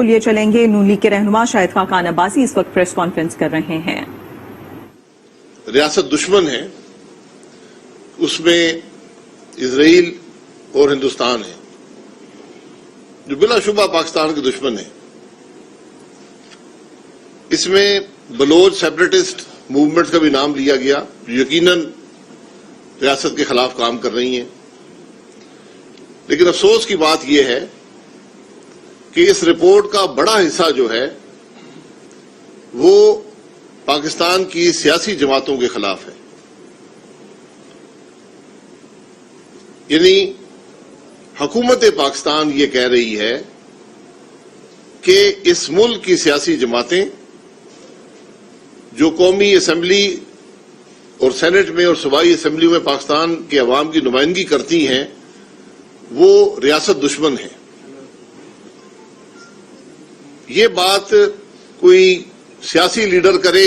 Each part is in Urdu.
لیے چلیں گے۔ نون لیگ کے رہنما شاہد خاقان عباسی اس وقت پریس کانفرنس کر رہے ہیں۔ ریاست دشمن ہے، اس میں اسرائیل اور ہندوستان ہے جو بلا شبہ پاکستان کے دشمن ہیں۔ اس میں بلوچ سیپریٹسٹ موومنٹ کا بھی نام لیا گیا جو یقیناً ریاست کے خلاف کام کر رہی ہیں، لیکن افسوس کی بات یہ ہے کہ اس رپورٹ کا بڑا حصہ جو ہے وہ پاکستان کی سیاسی جماعتوں کے خلاف ہے۔ یعنی حکومت پاکستان یہ کہہ رہی ہے کہ اس ملک کی سیاسی جماعتیں جو قومی اسمبلی اور سینٹ میں اور صوبائی اسمبلی میں پاکستان کے عوام کی نمائندگی کرتی ہیں وہ ریاست دشمن ہیں۔ یہ بات کوئی سیاسی لیڈر کرے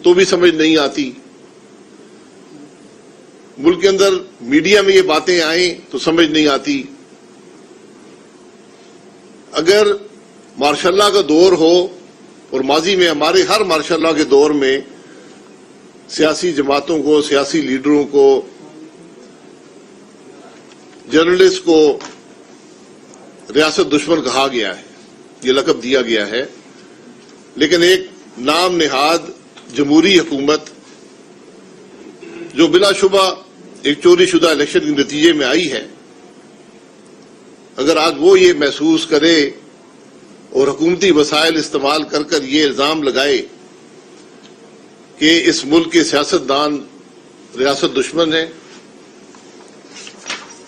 تو بھی سمجھ نہیں آتی، ملک کے اندر میڈیا میں یہ باتیں آئیں تو سمجھ نہیں آتی۔ اگر مارشاء اللہ کا دور ہو، اور ماضی میں ہمارے ہر مارشاء اللہ کے دور میں سیاسی جماعتوں کو، سیاسی لیڈروں کو، جرنلسٹ کو ریاست دشمن کہا گیا ہے، یہ لقب دیا گیا ہے، لیکن ایک نام نہاد جمہوری حکومت جو بلا شبہ ایک چوری شدہ الیکشن کے نتیجے میں آئی ہے، اگر آج وہ یہ محسوس کرے اور حکومتی وسائل استعمال کر کر یہ الزام لگائے کہ اس ملک کے سیاستدان ریاست دشمن ہیں،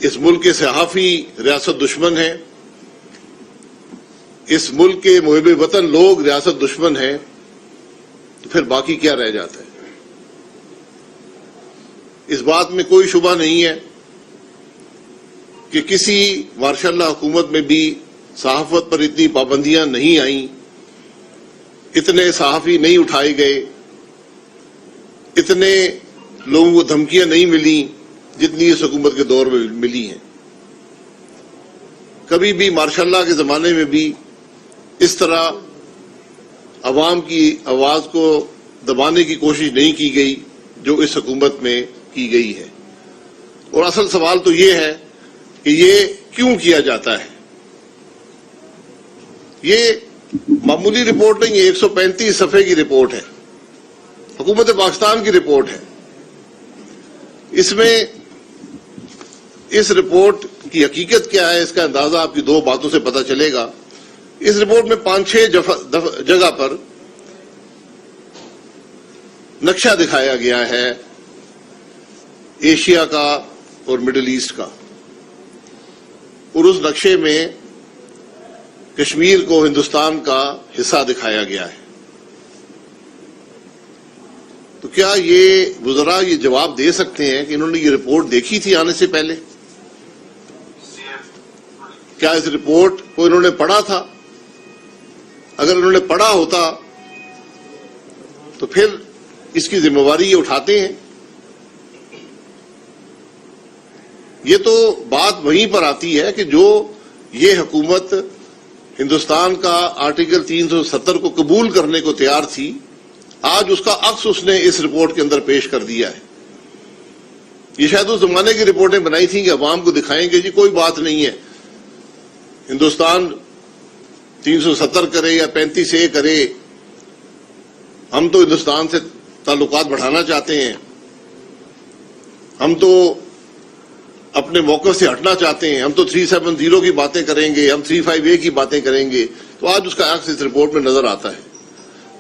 اس ملک کے صحافی ریاست دشمن ہیں، اس ملک کے محب وطن لوگ ریاست دشمن ہیں، تو پھر باقی کیا رہ جاتا ہے؟ اس بات میں کوئی شبہ نہیں ہے کہ کسی مارشاء اللہ حکومت میں بھی صحافت پر اتنی پابندیاں نہیں آئیں، اتنے صحافی نہیں اٹھائے گئے، اتنے لوگوں کو دھمکیاں نہیں ملیں جتنی اس حکومت کے دور میں ملی ہیں۔ کبھی بھی مارشاء اللہ کے زمانے میں بھی اس طرح عوام کی آواز کو دبانے کی کوشش نہیں کی گئی جو اس حکومت میں کی گئی ہے۔ اور اصل سوال تو یہ ہے کہ یہ کیوں کیا جاتا ہے؟ یہ معمولی رپورٹ نہیں ہے، 135 صفحے کی رپورٹ ہے، حکومت پاکستان کی رپورٹ ہے۔ اس میں اس رپورٹ کی حقیقت کیا ہے اس کا اندازہ آپ کی دو باتوں سے پتہ چلے گا۔ اس رپورٹ میں 5-6 جگہ پر نقشہ دکھایا گیا ہے ایشیا کا اور مڈل ایسٹ کا، اور اس نقشے میں کشمیر کو ہندوستان کا حصہ دکھایا گیا ہے۔ تو کیا یہ وزراء یہ جواب دے سکتے ہیں کہ انہوں نے یہ رپورٹ دیکھی تھی آنے سے پہلے؟ کیا اس رپورٹ کو انہوں نے پڑھا تھا؟ اگر انہوں نے پڑھا ہوتا تو پھر اس کی ذمہ داری یہ اٹھاتے ہیں۔ یہ تو بات وہیں پر آتی ہے کہ جو یہ حکومت ہندوستان کا آرٹیکل 370 کو قبول کرنے کو تیار تھی، آج اس کا عکس اس نے اس رپورٹ کے اندر پیش کر دیا ہے۔ یہ شاید اس زمانے کی رپورٹیں بنائی تھیں کہ عوام کو دکھائیں گے جی کوئی بات نہیں ہے، ہندوستان 370 کرے یا 35A کرے، ہم تو ہندوستان سے تعلقات بڑھانا چاہتے ہیں، ہم تو اپنے موقف سے ہٹنا چاہتے ہیں، ہم تو 370 کی باتیں کریں گے، ہم 35A کی باتیں کریں گے۔ تو آج اس کا عکس اس رپورٹ میں نظر آتا ہے۔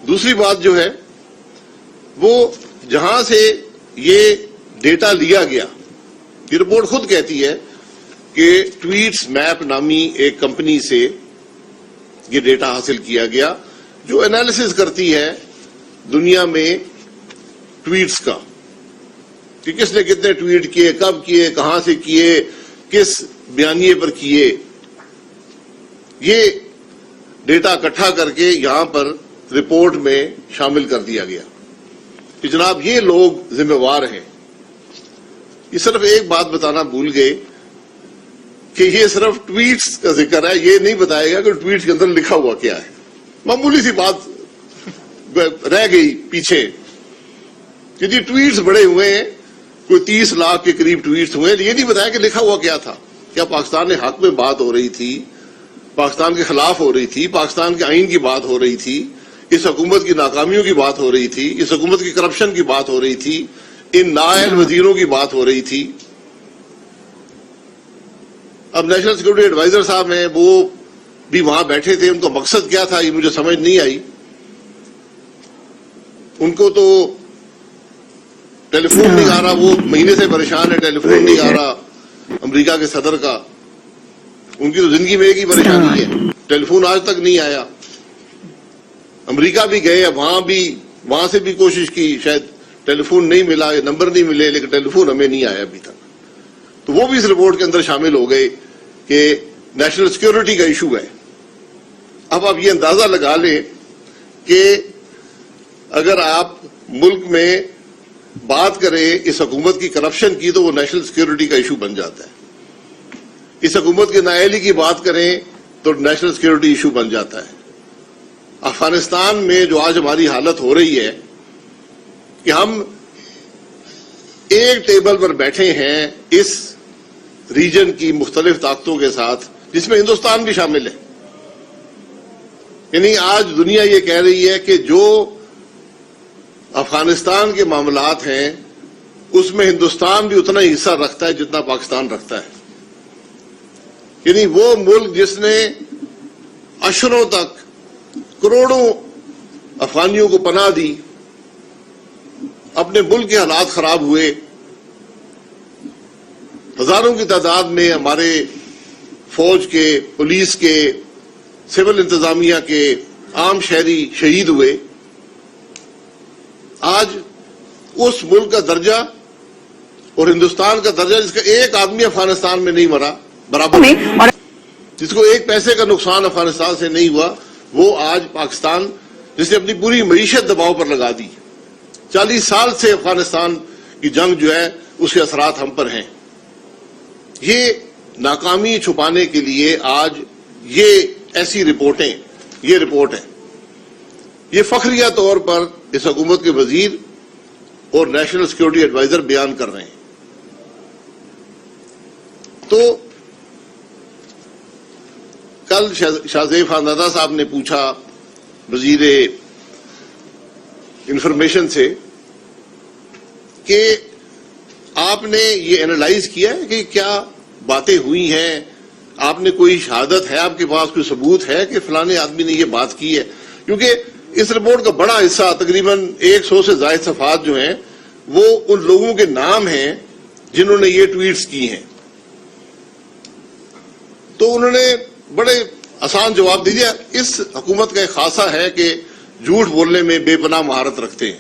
دوسری بات جو ہے وہ جہاں سے یہ ڈیٹا لیا گیا، یہ رپورٹ خود کہتی ہے کہ ٹویٹس میپ نامی ایک کمپنی سے یہ ڈیٹا حاصل کیا گیا جو انالیسز کرتی ہے دنیا میں ٹویٹس کا، کہ کس نے کتنے ٹویٹ کیے، کب کیے، کہاں سے کیے، کس بیانیے پر کیے۔ یہ ڈیٹا اکٹھا کر کے یہاں پر رپورٹ میں شامل کر دیا گیا کہ جناب یہ لوگ ذمہ وار ہیں۔ یہ صرف ایک بات بتانا بھول گئے کہ یہ صرف ٹویٹس کا ذکر ہے، یہ نہیں بتائے گا کہ ٹویٹس کے اندر لکھا ہوا کیا ہے. معمولی سی بات رہ گئی پیچھے کہ جی ٹویٹس بڑے ہوئے ہیں، کوئی 30 لاکھ کے قریب ٹویٹس ہوئے ہیں، یہ نہیں بتایا کہ لکھا ہوا کیا تھا. کیا پاکستان کے حق میں بات ہو رہی تھی، پاکستان کے خلاف ہو رہی تھی، پاکستان کے آئین کی بات ہو رہی تھی، اس حکومت کی ناکامیوں کی بات ہو رہی تھی، اس حکومت کی کرپشن کی بات ہو رہی تھی، ان نااہل وزیروں کی بات ہو رہی تھی. اب نیشنل سیکورٹی ایڈوائزر صاحب ہیں، وہ بھی وہاں بیٹھے تھے، ان کا مقصد کیا تھا یہ مجھے سمجھ نہیں آئی. ان کو تو ٹیلی فون نہیں آ رہا، وہ مہینے سے پریشان ہے، ٹیلی فون نہیں آ رہا امریکہ کے صدر کا. ان کی تو زندگی میں ایک ہی پریشانی ہے، ٹیلی فون آج تک نہیں آیا. امریکہ بھی گئے، وہاں سے بھی کوشش کی، شاید ٹیلی فون نہیں ملا، نمبر نہیں ملے، لیکن ٹیلی فون ہمیں نہیں آیا ابھی تک. تو وہ بھی اس رپورٹ کے اندر شامل ہو گئے کہ نیشنل سیکورٹی کا ایشو ہے. اب آپ یہ اندازہ لگا لیں کہ اگر آپ ملک میں بات کریں اس حکومت کی کرپشن کی تو وہ نیشنل سیکورٹی کا ایشو بن جاتا ہے. اس حکومت کی نااہلی کی بات کریں تو نیشنل سیکورٹی ایشو بن جاتا ہے. افغانستان میں جو آج ہماری حالت ہو رہی ہے کہ ہم ایک ٹیبل پر بیٹھے ہیں اس ریجن کی مختلف طاقتوں کے ساتھ، جس میں ہندوستان بھی شامل ہے. یعنی آج دنیا یہ کہہ رہی ہے کہ جو افغانستان کے معاملات ہیں اس میں ہندوستان بھی اتنا ہی حصہ رکھتا ہے جتنا پاکستان رکھتا ہے. یعنی وہ ملک جس نے اشروں تک کروڑوں افغانیوں کو پناہ دی، اپنے ملک کے حالات خراب ہوئے، ہزاروں کی تعداد میں ہمارے فوج کے، پولیس کے، سول انتظامیہ کے، عام شہری شہید ہوئے. آج اس ملک کا درجہ اور ہندوستان کا درجہ جس کا ایک آدمی افغانستان میں نہیں مرا برابر، جس کو ایک پیسے کا نقصان افغانستان سے نہیں ہوا، وہ آج پاکستان جس نے اپنی پوری معیشت دباؤ پر لگا دی. 40 سال سے افغانستان کی جنگ جو ہے اس کے اثرات ہم پر ہیں. یہ ناکامی چھپانے کے لیے آج یہ ایسی رپورٹیں، یہ رپورٹ ہے، یہ فخریہ طور پر اس حکومت کے وزیر اور نیشنل سیکورٹی ایڈوائزر بیان کر رہے ہیں. تو کل شاہ زیب خاندادہ صاحب نے پوچھا وزیر انفارمیشن سے کہ آپ نے یہ انالائز کیا ہے کہ کیا باتیں ہوئی ہیں، آپ نے کوئی شہادت ہے، آپ کے پاس کوئی ثبوت ہے کہ فلانے آدمی نے یہ بات کی ہے. کیونکہ اس رپورٹ کا بڑا حصہ، تقریباً 100 سے زائد صفحات جو ہیں، وہ ان لوگوں کے نام ہیں جنہوں نے یہ ٹویٹس کی ہیں. تو انہوں نے بڑے آسان جواب دے دیا. اس حکومت کا ایک خاصہ ہے کہ جھوٹ بولنے میں بے پناہ مہارت رکھتے ہیں.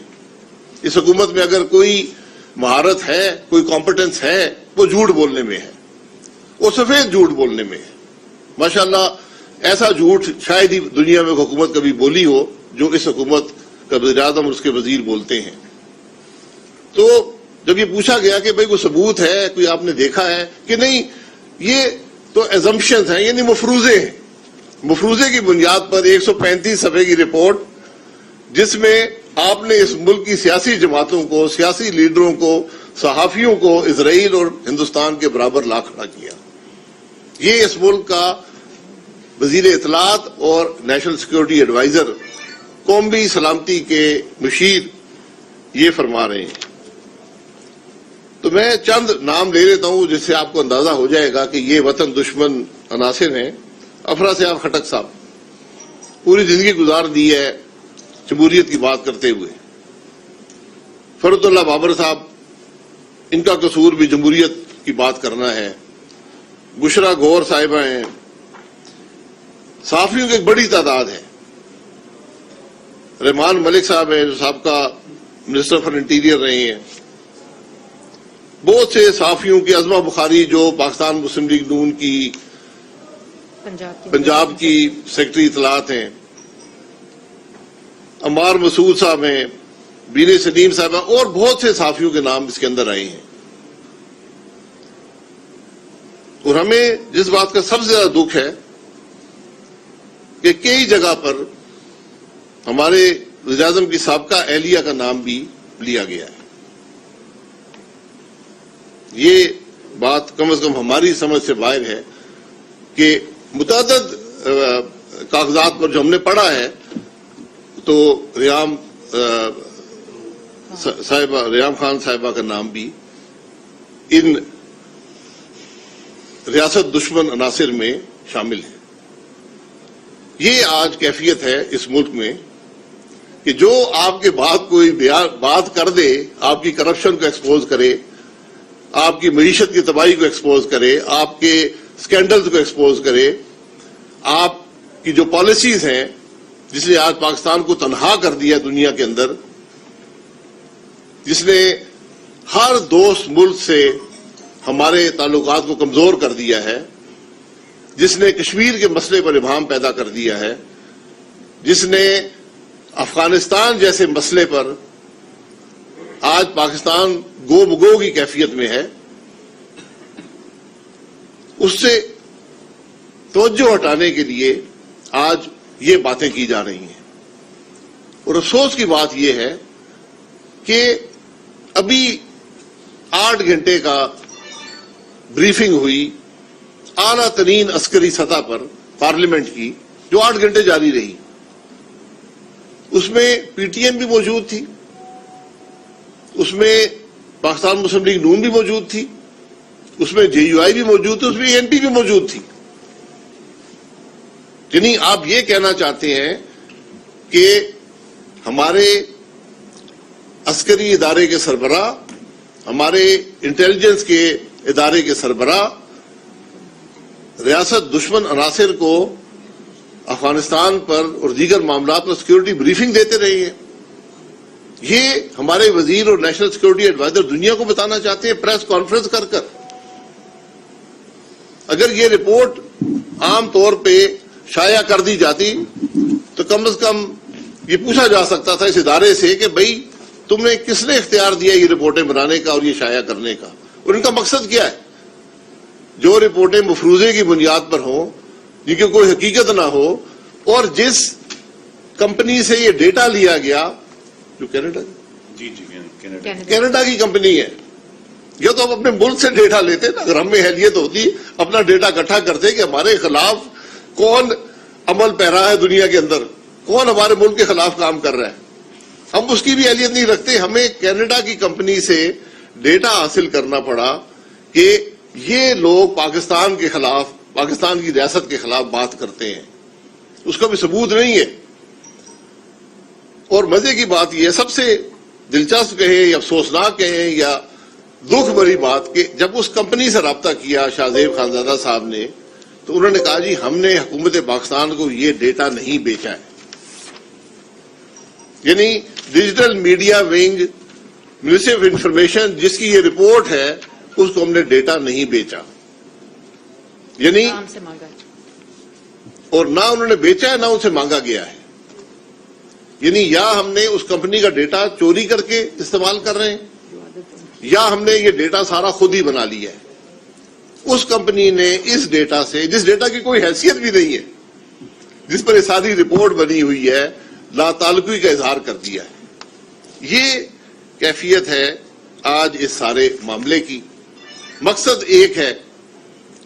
اس حکومت میں اگر کوئی مہارت ہے، کوئی کمپٹنس ہے، وہ جھوٹ بولنے میں ہے، وہ سفید جھوٹ بولنے میں ہے. ماشاءاللہ ایسا جھوٹ شاید ہی دنیا میں حکومت کبھی بولی ہو جو اس حکومت کا وزیر اعظم اور اس کے وزیر بولتے ہیں. تو جب یہ پوچھا گیا کہ بھئی کوئی ثبوت ہے، کوئی آپ نے دیکھا ہے کہ نہیں، یہ تو ایزمپشنز ہیں، یعنی مفروضے ہیں. مفروضے کی بنیاد پر 135 صفحے کی رپورٹ، جس میں آپ نے اس ملک کی سیاسی جماعتوں کو، سیاسی لیڈروں کو، صحافیوں کو اسرائیل اور ہندوستان کے برابر لا کھڑا کیا. یہ اس ملک کا وزیر اطلاعات اور نیشنل سیکورٹی ایڈوائزر، قومی سلامتی کے مشیر یہ فرما رہے ہیں. تو میں چند نام لے لیتا ہوں جس سے آپ کو اندازہ ہو جائے گا کہ یہ وطن دشمن عناصر ہیں. افرا سیاب خٹک صاحب پوری زندگی گزار دی ہے جمہوریت کی بات کرتے ہوئے. فرد اللہ بابر صاحب، ان کا قصور بھی جمہوریت کی بات کرنا ہے. بشرا گور صاحبہ ہیں. صحافیوں کی ایک بڑی تعداد ہے. رحمان ملک صاحب ہیں جو سابقہ منسٹر فار انٹیریئر رہے ہیں. بہت سے صحافیوں کی، عظمہ بخاری جو پاکستان مسلم لیگ نون کی پنجاب کی سیکرٹری اطلاعات ہیں. عمار مسعود صاحب ہیں، بین سلیم صاحب ہیں، اور بہت سے صحافیوں کے نام اس کے اندر آئے ہیں. اور ہمیں جس بات کا سب سے زیادہ دکھ ہے کہ کئی جگہ پر ہمارے وزیر اعظم کی سابقہ اہلیہ کا نام بھی لیا گیا ہے. یہ بات کم از کم ہماری سمجھ سے باہر ہے کہ متعدد کاغذات پر جو ہم نے پڑھا ہے تو ریام خان صاحبہ کا نام بھی ان ریاست دشمن عناصر میں شامل ہے. یہ آج کیفیت ہے اس ملک میں کہ جو آپ کے بعد کوئی بات کر دے، آپ کی کرپشن کو ایکسپوز کرے، آپ کی معیشت کی تباہی کو ایکسپوز کرے، آپ کے سکینڈلز کو ایکسپوز کرے، آپ کی جو پالیسیز ہیں جس نے آج پاکستان کو تنہا کر دیا دنیا کے اندر، جس نے ہر دوست ملک سے ہمارے تعلقات کو کمزور کر دیا ہے، جس نے کشمیر کے مسئلے پر ابہام پیدا کر دیا ہے، جس نے افغانستان جیسے مسئلے پر آج پاکستان گو بگو کی کیفیت میں ہے، اس سے توجہ ہٹانے کے لیے آج یہ باتیں کی جا رہی ہیں. اور افسوس کی بات یہ ہے کہ ابھی 8 گھنٹے کا بریفنگ ہوئی اعلیٰ ترین عسکری سطح پر پارلیمنٹ کی، جو 8 گھنٹے جاری رہی. اس میں پی ٹی ایم بھی موجود تھی، اس میں پاکستان مسلم لیگ نون بھی موجود تھی، اس میں جے یو آئی بھی موجود تھی، اس میں این پی بھی موجود تھی. یعنی آپ یہ کہنا چاہتے ہیں کہ ہمارے عسکری ادارے کے سربراہ، ہمارے انٹیلیجنس کے ادارے کے سربراہ ریاست دشمن عناصر کو افغانستان پر اور دیگر معاملات پر سیکورٹی بریفنگ دیتے رہے ہیں. یہ ہمارے وزیر اور نیشنل سیکورٹی ایڈوائزر دنیا کو بتانا چاہتے ہیں پریس کانفرنس کر کر. اگر یہ رپورٹ عام طور پہ شائع کر دی جاتی تو کم از کم یہ پوچھا جا سکتا تھا اس ادارے سے کہ بھئی تم نے کس نے اختیار دیا یہ رپورٹیں بنانے کا اور یہ شائع کرنے کا، اور ان کا مقصد کیا ہے. جو رپورٹیں مفروضے کی بنیاد پر ہوں، جن کی کوئی حقیقت نہ ہو، اور جس کمپنی سے یہ ڈیٹا لیا گیا، جو کینیڈا کی کمپنی ہے، یہ تو ہم اپنے ملک سے ڈیٹا لیتے نا. اگر ہمیں اہلیت ہوتی اپنا ڈیٹا اکٹھا کرتے کہ ہمارے خلاف کون عمل پیرا ہے دنیا کے اندر، کون ہمارے ملک کے خلاف کام کر رہا ہے. ہم اس کی بھی اہلیت نہیں رکھتے. ہمیں کینیڈا کی کمپنی سے ڈیٹا حاصل کرنا پڑا کہ یہ لوگ پاکستان کے خلاف، پاکستان کی ریاست کے خلاف بات کرتے ہیں. اس کا بھی ثبوت نہیں ہے. اور مزے کی بات یہ ہے، سب سے دلچسپ کہیں یا افسوسناک کہیں یا دکھ بھری بات، کہ جب اس کمپنی سے رابطہ کیا شاہ زیب خانزادہ صاحب نے، تو انہوں نے کہا جی ہم نے حکومت پاکستان کو یہ ڈیٹا نہیں بیچا ہے. یعنی digital media wing, ministry of information جس کی یہ رپورٹ ہے، اس کو ہم نے ڈیٹا نہیں بیچا. یعنی اور نہ انہوں نے بیچا ہے نہ ان سے مانگا گیا ہے. یعنی یا ہم نے اس کمپنی کا ڈیٹا چوری کر کے استعمال کر رہے ہیں، یا ہم نے یہ ڈیٹا سارا خود ہی بنا لیا ہے. اس کمپنی نے اس ڈیٹا سے، جس ڈیٹا کی کوئی حیثیت بھی نہیں ہے، جس پر یہ ساری رپورٹ بنی ہوئی ہے، لا تعلقی کا اظہار کر دیا ہے. یہ کیفیت ہے آج اس سارے معاملے کی. مقصد ایک ہے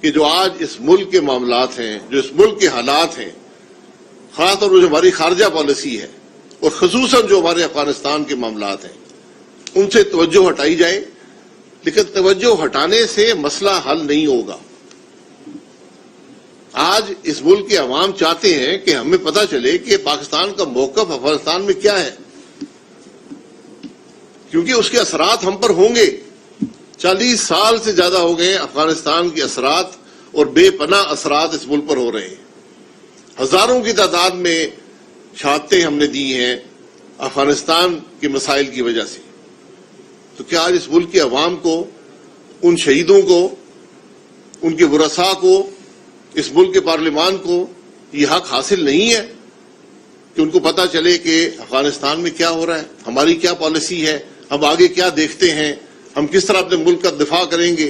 کہ جو آج اس ملک کے معاملات ہیں، جو اس ملک کے حالات ہیں، خاص طور پر جو ہماری خارجہ پالیسی ہے، اور خصوصاً جو ہمارے افغانستان کے معاملات ہیں، ان سے توجہ ہٹائی جائے. لیکن توجہ ہٹانے سے مسئلہ حل نہیں ہوگا. آج اس ملک کے عوام چاہتے ہیں کہ ہمیں پتہ چلے کہ پاکستان کا موقف افغانستان میں کیا ہے، کیونکہ اس کے اثرات ہم پر ہوں گے. 40 سال سے زیادہ ہو گئے افغانستان کے اثرات اور بے پناہ اثرات اس ملک پر ہو رہے ہیں. ہزاروں کی تعداد میں شہادتیں ہم نے دی ہیں افغانستان کے مسائل کی وجہ سے. تو کیا آج اس ملک کے عوام کو، ان شہیدوں کو، ان کے ورثاء کو، اس ملک کے پارلیمان کو یہ حق حاصل نہیں ہے کہ ان کو پتہ چلے کہ افغانستان میں کیا ہو رہا ہے، ہماری کیا پالیسی ہے، ہم آگے کیا دیکھتے ہیں، ہم کس طرح اپنے ملک کا دفاع کریں گے،